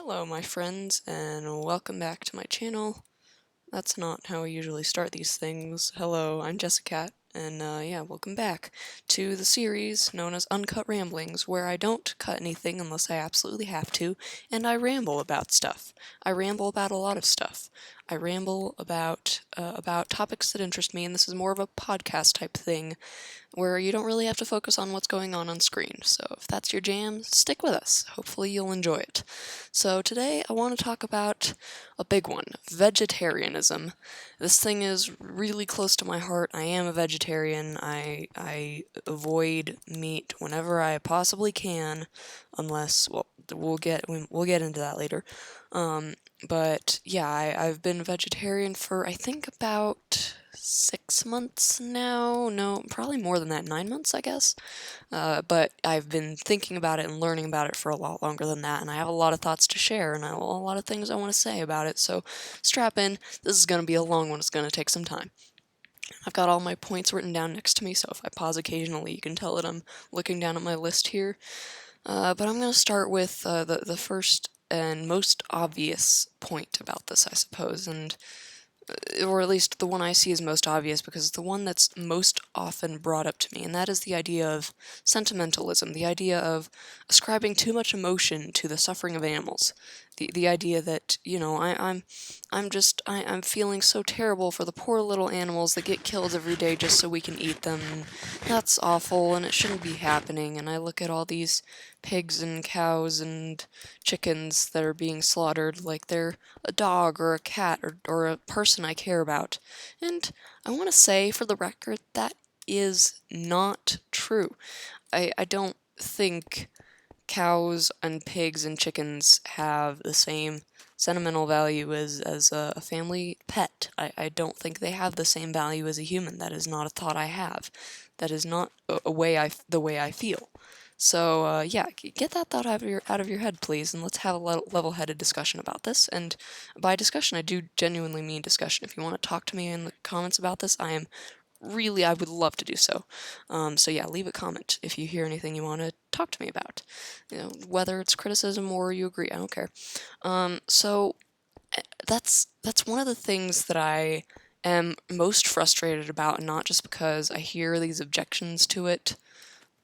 Hello my friends, and welcome back to my channel. That's not how I usually start these things. Hello, I'm Jessicat, and yeah, welcome back to the series known as Uncut Ramblings, where I don't cut anything unless I absolutely have to, and I ramble about stuff. I ramble about a lot of stuff. I ramble about topics that interest me, and this is more of a podcast type thing, where you don't really have to focus on what's going on screen. So if that's your jam, stick with us. Hopefully you'll enjoy it. So today I want to talk about a big one, vegetarianism. This thing is really close to my heart. I am a vegetarian. I avoid meat whenever I possibly can, unless, well, we'll get into that later. But yeah, I've been vegetarian for I think about 6 months now. No, probably more than that, 9 months, I guess. But I've been thinking about it and learning about it for a lot longer than that, and I have a lot of thoughts to share, and I have a lot of things I want to say about it, so strap in. This is going to be a long one. It's going to take some time. I've got all my points written down next to me, so if I pause occasionally, you can tell that I'm looking down at my list here. But I'm going to start with the first and most obvious point about this, I suppose, and or at least the one I see as most obvious because it's the one that's most often brought up to me, and that is the idea of sentimentalism, the idea of ascribing too much emotion to the suffering of animals. The idea that, you know, I'm feeling so terrible for the poor little animals that get killed every day just so we can eat them. And that's awful, and it shouldn't be happening. And I look at all these pigs and cows and chickens that are being slaughtered like they're a dog or a cat or a person I care about. And I want to say, for the record, that is not true. I don't think cows and pigs and chickens have the same sentimental value as a family pet. I don't think they have the same value as a human. That is not a thought I have. That is not the way I feel. So yeah, get that thought out of your head, please, and let's have a level-headed discussion about this. And by discussion, I do genuinely mean discussion. If you want to talk to me in the comments about this, I would love to do so. So yeah, leave a comment if you hear anything you want to talk to me about. You know, whether it's criticism or you agree, I don't care. So that's one of the things that I am most frustrated about, and not just because I hear these objections to it.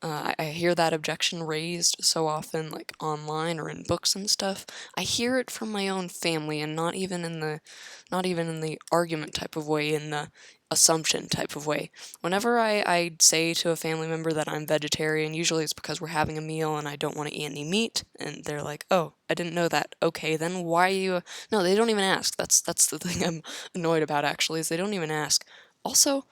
I hear that objection raised so often, like online or in books and stuff. I hear it from my own family, and not even in the argument type of way, in the assumption type of way. Whenever I say to a family member that I'm vegetarian, usually it's because we're having a meal and I don't want to eat any meat, and they're like, "Oh, I didn't know that." Okay, then why are you? No, they don't even ask. That's the thing I'm annoyed about, actually, is they don't even ask. Also,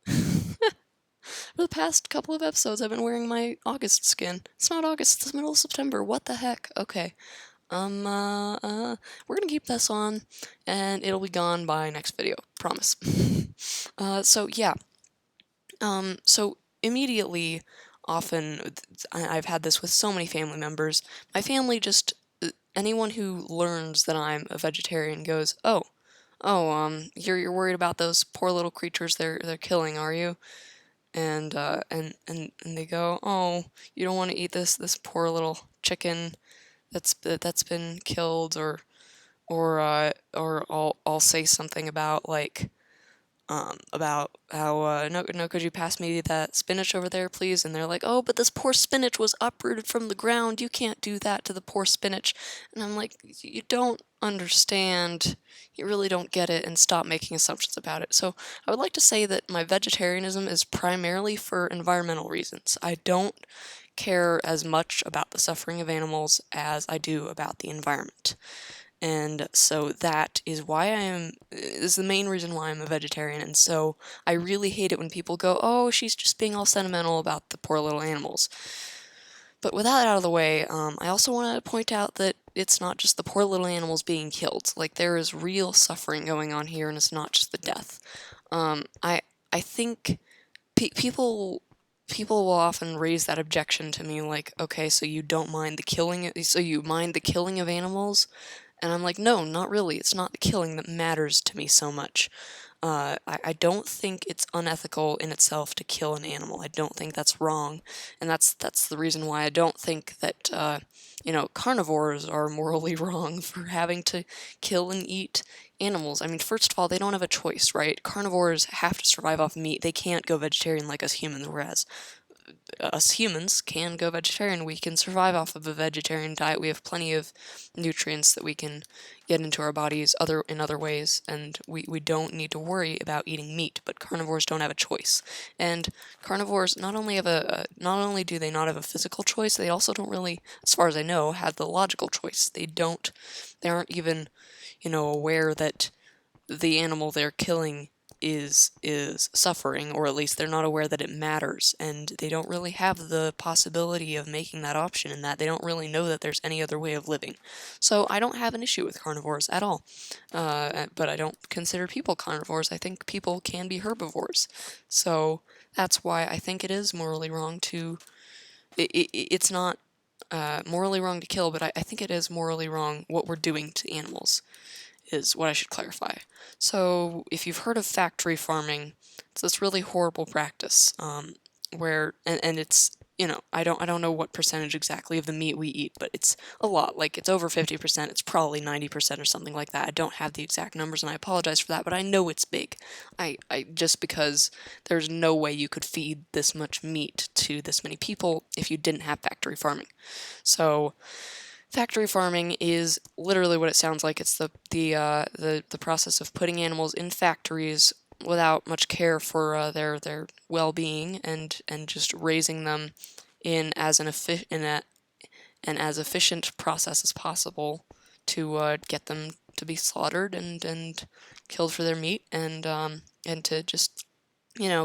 for the past couple of episodes, I've been wearing my August skin. It's not August, it's the middle of September. What the heck? Okay. We're gonna keep this on, and it'll be gone by next video. Promise. So yeah. So immediately, often, I've had this with so many family members. My family just, anyone who learns that I'm a vegetarian goes, you're worried about those poor little creatures they're killing, are you? And they go, "Oh, you don't want to eat this poor little chicken that's been killed," or I'll say something about, like, about how, no, could you pass me that spinach over there, please? And they're like, "Oh, but this poor spinach was uprooted from the ground. You can't do that to the poor spinach." And I'm like, "You don't understand. You really don't get it, and stop making assumptions about it." So I would like to say that my vegetarianism is primarily for environmental reasons. I don't care as much about the suffering of animals as I do about the environment. And so that is the main reason why I'm a vegetarian. And so I really hate it when people go, "Oh, she's just being all sentimental about the poor little animals." But with that out of the way, I also want to point out that it's not just the poor little animals being killed. Like, there is real suffering going on here, and it's not just the death. I think people will often raise that objection to me, like, "Okay, so you don't mind the killing, so you mind the killing of animals?" And I'm like, "No, not really. It's not the killing that matters to me so much. I don't think it's unethical in itself to kill an animal. I don't think that's wrong, and that's the reason why I don't think that carnivores are morally wrong for having to kill and eat animals. I mean, first of all, they don't have a choice, right? Carnivores have to survive off meat. They can't go vegetarian like us humans, whereas us humans can go vegetarian. We can survive off of a vegetarian diet. We have plenty of nutrients that we can get into our bodies in other ways, and we don't need to worry about eating meat. But carnivores don't have a choice. And carnivores not only do they not have a physical choice, they also don't really, as far as I know, have the logical choice. They aren't even, aware that the animal they're killing is suffering, or at least they're not aware that it matters, and they don't really have the possibility of making that option, in that they don't really know that there's any other way of living. So I don't have an issue with carnivores at all, but I don't consider people carnivores. I think people can be herbivores, so that's why I think it is morally wrong to it's not morally wrong to kill, but I think it is morally wrong what we're doing to animals, is what I should clarify. So if you've heard of factory farming, it's this really horrible practice, where and it's, I don't know what percentage exactly of the meat we eat, but it's a lot. Like, it's over 50%. It's probably 90% or something like that. I don't have the exact numbers, and I apologize for that, but I know it's big. I just because there's no way you could feed this much meat to this many people if you didn't have factory farming. So factory farming is literally what it sounds like. It's the process of putting animals in factories without much care for their well-being, and just raising them in as an as efficient process as possible to get them to be slaughtered and killed for their meat, and to just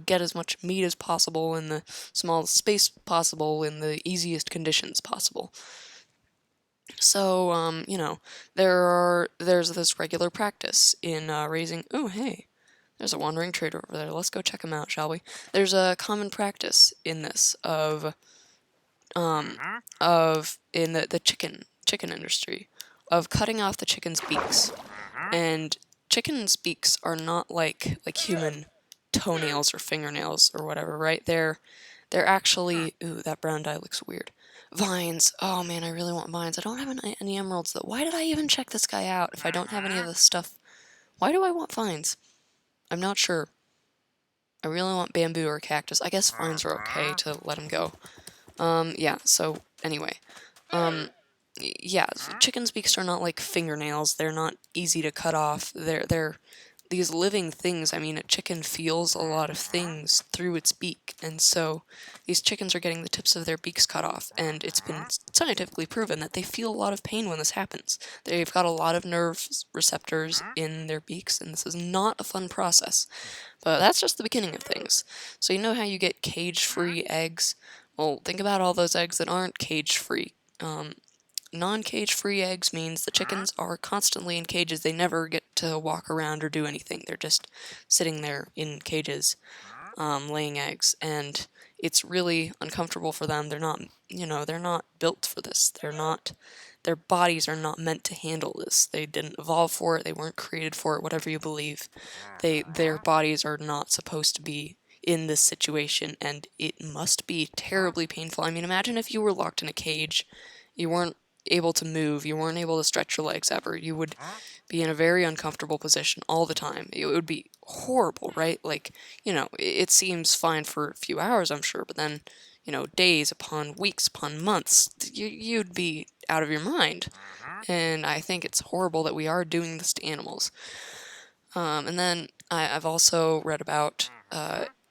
get as much meat as possible in the smallest space possible in the easiest conditions possible. So, there's this regular practice in raising. Oh, hey, there's a wandering trader over there. Let's go check him out, shall we? There's a common practice in this in the chicken industry, of cutting off the chicken's beaks. And chickens' beaks are not like human toenails or fingernails or whatever, right? They're actually, ooh, that brown dye looks weird. Vines. Oh man, I really want vines. I don't have any emeralds though. Why did I even check this guy out if I don't have any of this stuff? Why do I want vines? I'm not sure. I really want bamboo or cactus. I guess vines are okay to let them go. Yeah, so anyway. Yeah, chickens' beaks are not like fingernails. They're not easy to cut off. They're these living things. I mean, a chicken feels a lot of things through its beak, and so these chickens are getting the tips of their beaks cut off, and it's been scientifically proven that they feel a lot of pain when this happens. They've got a lot of nerve receptors in their beaks, and this is not a fun process. But that's just the beginning of things. So you know how you get cage-free eggs? Well, think about all those eggs that aren't cage-free. Non-cage-free eggs means the chickens are constantly in cages. They never get to walk around or do anything. They're just sitting there in cages, laying eggs, and it's really uncomfortable for them. They're not built for this. Their bodies are not meant to handle this. They didn't evolve for it. They weren't created for it, whatever you believe. Their bodies are not supposed to be in this situation, and it must be terribly painful. I mean, imagine if you were locked in a cage. You weren't able to move, you weren't able to stretch your legs ever. You would be in a very uncomfortable position all the time. It would be horrible, right? Like, it seems fine for a few hours, I'm sure, but then, days upon weeks upon months, you'd be out of your mind. And I think it's horrible that we are doing this to animals. And then I've also read about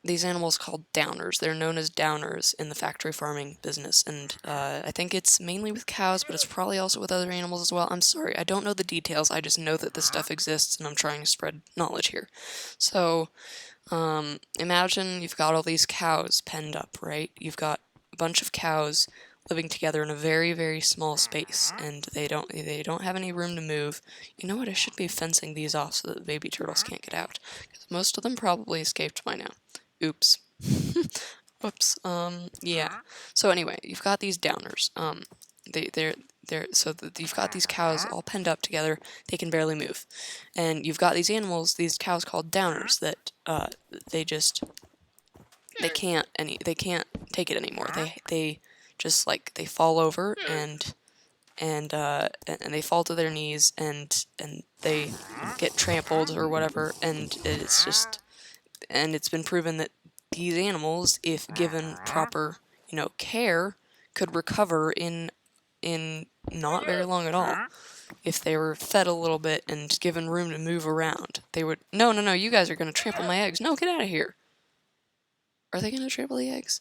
these animals called downers. They're known as downers in the factory farming business, and I think it's mainly with cows, but it's probably also with other animals as well. I'm sorry, I don't know the details. I just know that this stuff exists, and I'm trying to spread knowledge here. So, imagine you've got all these cows penned up, right? You've got a bunch of cows living together in a very, very small space, and they don't have any room to move. You know what? I should be fencing these off so that the baby turtles can't get out, because most of them probably escaped by now. Oops. Whoops. Yeah. So anyway, you've got these downers. you've got these cows all penned up together. They can barely move, and you've got these animals, these cows called downers that they just they can't take it anymore. They just like they fall over and they fall to their knees and they get trampled or whatever, and it's been proven that these animals, if given proper care, could recover in not very long at all. If they were fed a little bit and given room to move around, they would. No, you guys are gonna trample my eggs. No, get out of here. Are they gonna trample the eggs?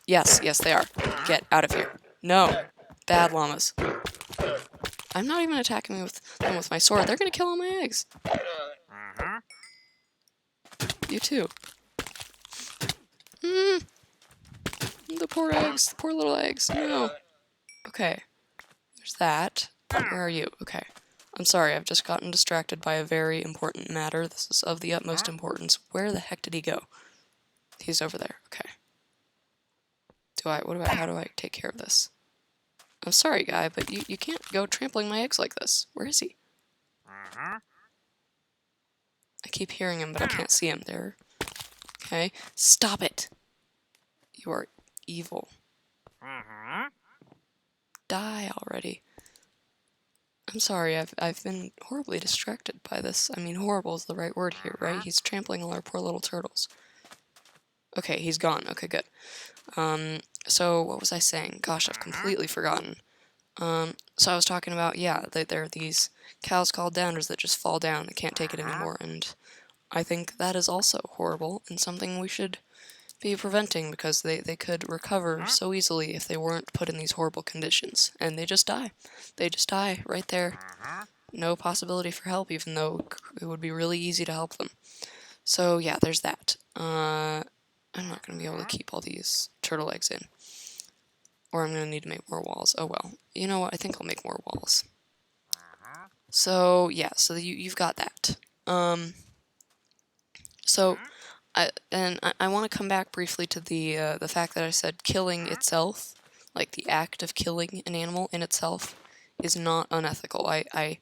Yes, they are. Get out of here. No. Bad llamas. I'm not even attacking them with my sword. They're gonna kill all my eggs. You too. The poor eggs. The poor little eggs. No. Okay. There's that. Where are you? Okay. I'm sorry, I've just gotten distracted by a very important matter. This is of the utmost importance. Where the heck did he go? He's over there. Okay. How do I take care of this? I'm sorry, guy, but you can't go trampling my eggs like this. Where is he? I keep hearing him, but I can't see him there. Okay. Stop it! You are evil. Die already. I'm sorry, I've been horribly distracted by this. I mean, horrible is the right word here, right? He's trampling all our poor little turtles. Okay, he's gone. Okay, good. So what was I saying? Gosh, I've completely forgotten. So I was talking about, yeah, there are these cows called downers that just fall down. They can't take it anymore, and I think that is also horrible and something we should be preventing, because they could recover so easily if they weren't put in these horrible conditions, and they just die. They just die right there. No possibility for help, even though it would be really easy to help them. So yeah, there's that. I'm not going to be able to keep all these turtle eggs in. Or I'm going to need to make more walls. Oh well. You know what? I think I'll make more walls. So yeah, so you've got that. So I want to come back briefly to the fact that I said killing itself, like the act of killing an animal in itself, is not unethical. I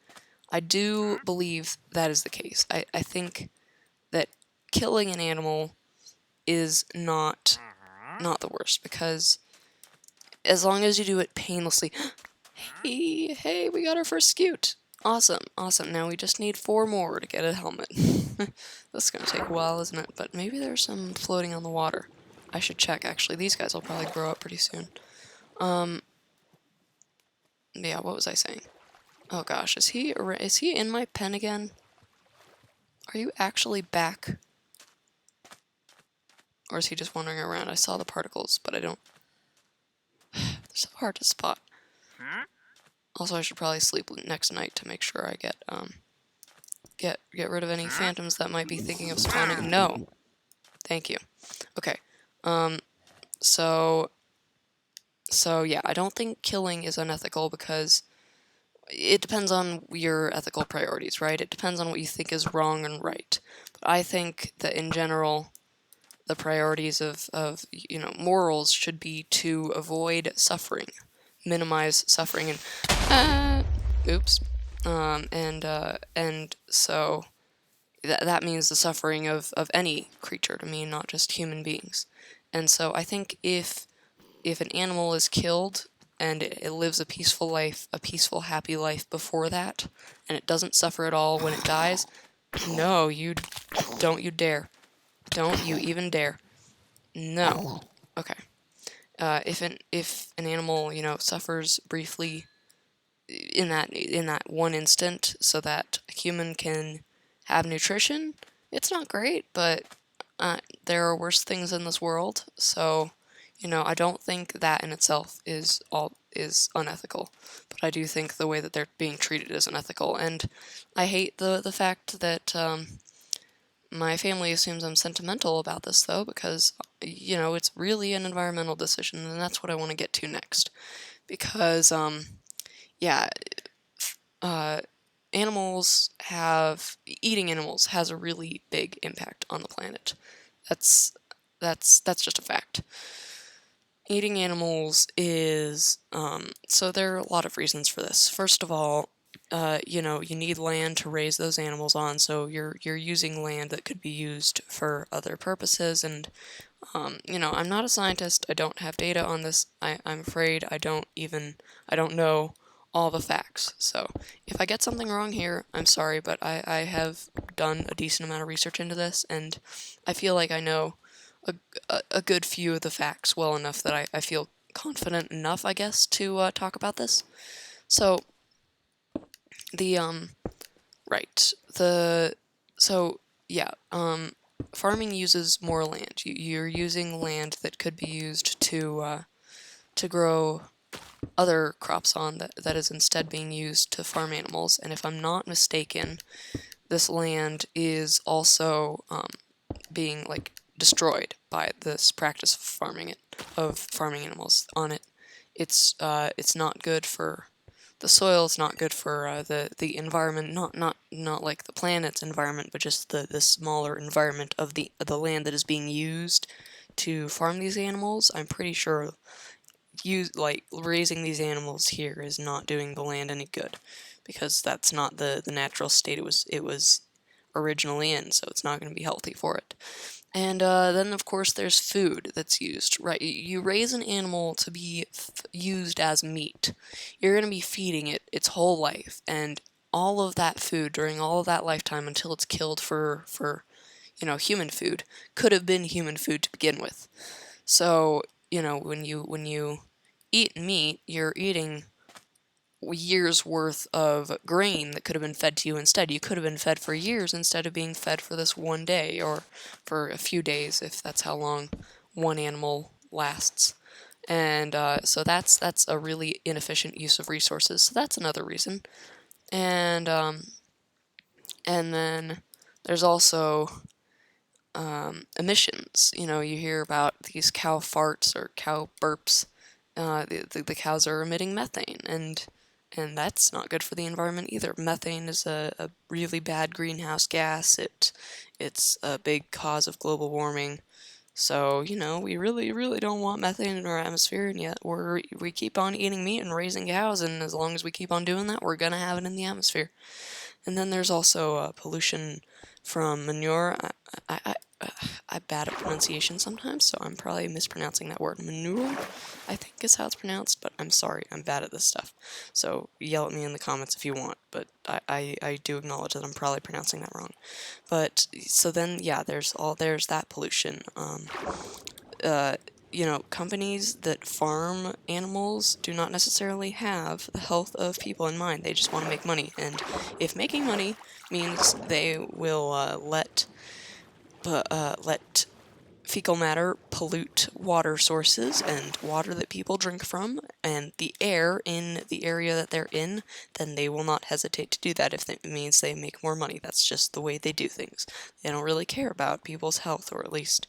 do believe that is the case. I think that killing an animal is not the worst, because as long as you do it painlessly. Hey, we got our first scute. Awesome. Now we just need 4 more to get a helmet. That's gonna take a while, isn't it? But maybe there's some floating on the water. I should check, actually. These guys will probably grow up pretty soon. Yeah, what was I saying? Oh gosh, is he in my pen again? Are you actually back? Or is he just wandering around? I saw the particles, but I don't... They're so hard to spot. Also, I should probably sleep next night to make sure I get rid of any phantoms that might be thinking of spawning. No! Thank you. Okay. So yeah, I don't think killing is unethical, because it depends on your ethical priorities, right? It depends on what you think is wrong and right. But I think that in general, the priorities of morals should be to avoid suffering, minimize suffering, and oops, and so that means the suffering of any creature to me, not just human beings. And so I think if an animal is killed and it lives a peaceful life, a peaceful, happy life before that, and it doesn't suffer at all when it dies, no, don't you dare. Don't you even dare. No. Okay. If an animal, suffers briefly in that one instant so that a human can have nutrition, it's not great, but there are worse things in this world, so I don't think that in itself is unethical, but I do think the way that they're being treated is unethical, and I hate the fact that my family assumes I'm sentimental about this, though, because it's really an environmental decision, and that's what I want to get to next, because yeah, eating animals has a really big impact on the planet. That's just a fact. Eating animals is, so there are a lot of reasons for this. First of all, you know, you need land to raise those animals on, so you're using land that could be used for other purposes, and you know, I'm not a scientist, I don't have data on this, I'm afraid I don't know all the facts, so if I get something wrong here, I'm sorry, but I have done a decent amount of research into this, and I feel like I know a good few of the facts well enough that I feel confident enough, I guess, to talk about this. So, the, right, so, yeah, farming uses more land. You're using land that could be used to grow other crops on that is instead being used to farm animals, and if I'm not mistaken, this land is also, being, like, destroyed by this practice of farming animals on it. It's not good for the soil. It's not good for the environment. Not like the planet's environment, but just the smaller environment of the land that is being used to farm these animals. I'm pretty sure raising these animals here is not doing the land any good, because that's not the natural state it was originally in, so it's not going to be healthy for it. And then, of course, there's food that's used, right? You raise an animal to be used as meat. You're going to be feeding it its whole life, and all of that food during all of that lifetime until it's killed for you know, human food could have been human food to begin with. So, you know, when you eat meat, you're eating years worth of grain that could have been fed to you instead. You could have been fed for years instead of being fed for this one day, or for a few days if that's how long one animal lasts. And so that's a really inefficient use of resources. So that's another reason. And then there's also emissions. You know, you hear about these cow farts or cow burps. The cows are emitting methane, and that's not good for the environment either. Methane is a really bad greenhouse gas. It's a big cause of global warming. So, you know, we really, really don't want methane in our atmosphere, and yet we keep on eating meat and raising cows, and as long as we keep on doing that, we're gonna have it in the atmosphere. And then there's also pollution from manure. I'm bad at pronunciation sometimes, so I'm probably mispronouncing that word. Manure, I think is how it's pronounced, but I'm sorry, I'm bad at this stuff. So yell at me in the comments if you want, but I do acknowledge that I'm probably pronouncing that wrong. But, so then, yeah, there's that pollution. You know, companies that farm animals do not necessarily have the health of people in mind. They just want to make money, and if making money means they will let fecal matter pollute water sources and water that people drink from and the air in the area that they're in, then they will not hesitate to do that if it means they make more money. That's just the way they do things. They don't really care about people's health, or at least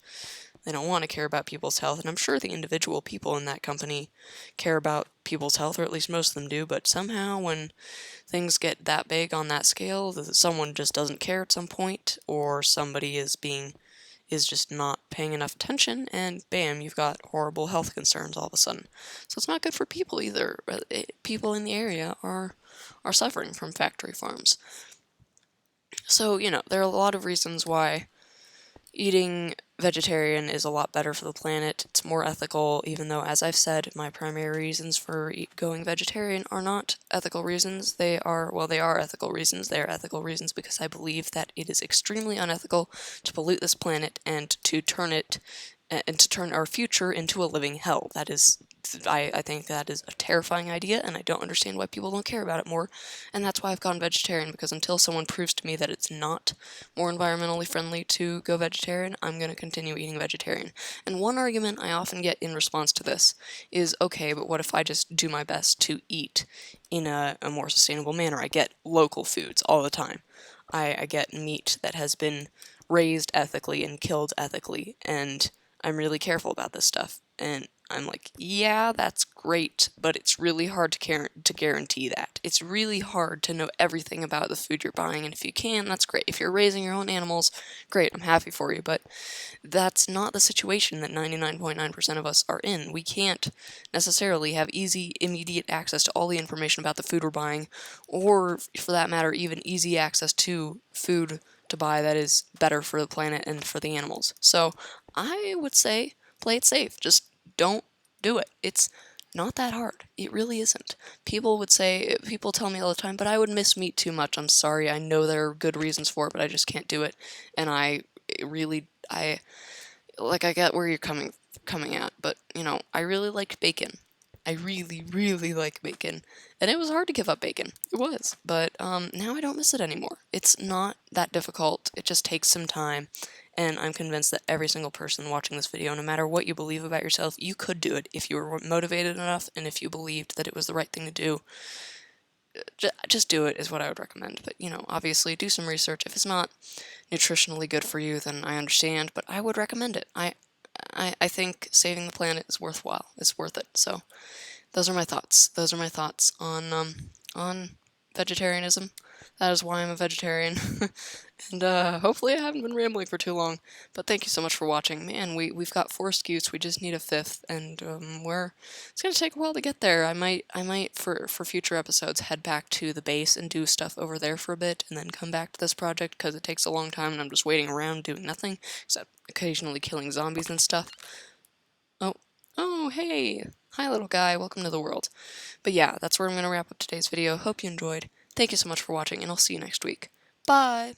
they don't want to care about people's health, and I'm sure the individual people in that company care about people's health, or at least most of them do, but somehow when things get that big on that scale, someone just doesn't care at some point, or somebody is just not paying enough attention, and bam, you've got horrible health concerns all of a sudden. So it's not good for people either. People in the area are suffering from factory farms. So, you know, there are a lot of reasons why eating vegetarian is a lot better for the planet. It's more ethical, even though, as I've said, my primary reasons for going vegetarian are not ethical reasons. They are ethical reasons. They are ethical reasons because I believe that it is extremely unethical to pollute this planet and to turn our future into a living hell. That is, I think that is a terrifying idea, and I don't understand why people don't care about it more, and that's why I've gone vegetarian, because until someone proves to me that it's not more environmentally friendly to go vegetarian, I'm going to continue eating vegetarian. And one argument I often get in response to this is, okay, but what if I just do my best to eat in a more sustainable manner? I get local foods all the time. I get meat that has been raised ethically and killed ethically, and I'm really careful about this stuff. And I'm like, yeah, that's great, but it's really hard to guarantee that. It's really hard to know everything about the food you're buying, and if you can, that's great. If you're raising your own animals, great, I'm happy for you, but that's not the situation that 99.9% of us are in. We can't necessarily have easy, immediate access to all the information about the food we're buying, or, for that matter, even easy access to food to buy that is better for the planet and for the animals. So I would say play it safe. Just don't do it. It's not that hard. It really isn't. People tell me all the time, but I would miss meat too much. I'm sorry. I know there are good reasons for it, but I just can't do it. And I get where you're coming at, but I really like bacon. I really, really like bacon. And it was hard to give up bacon. It was. But now I don't miss it anymore. It's not that difficult. It just takes some time. And I'm convinced that every single person watching this video, no matter what you believe about yourself, you could do it if you were motivated enough and if you believed that it was the right thing to do. Just do it is what I would recommend. But, obviously do some research. If it's not nutritionally good for you, then I understand, but I would recommend it. I think saving the planet is worthwhile. It's worth it. So those are my thoughts. Those are my thoughts on vegetarianism. That is why I'm a vegetarian. And hopefully I haven't been rambling for too long. But thank you so much for watching. Man, we've got 4 scutes. We just need a 5th, and it's gonna take a while to get there. I might for future episodes head back to the base and do stuff over there for a bit, and then come back to this project because it takes a long time, and I'm just waiting around doing nothing except occasionally killing zombies and stuff. Oh, hey! Hi, little guy. Welcome to the world. But yeah, that's where I'm going to wrap up today's video. Hope you enjoyed. Thank you so much for watching, and I'll see you next week. Bye!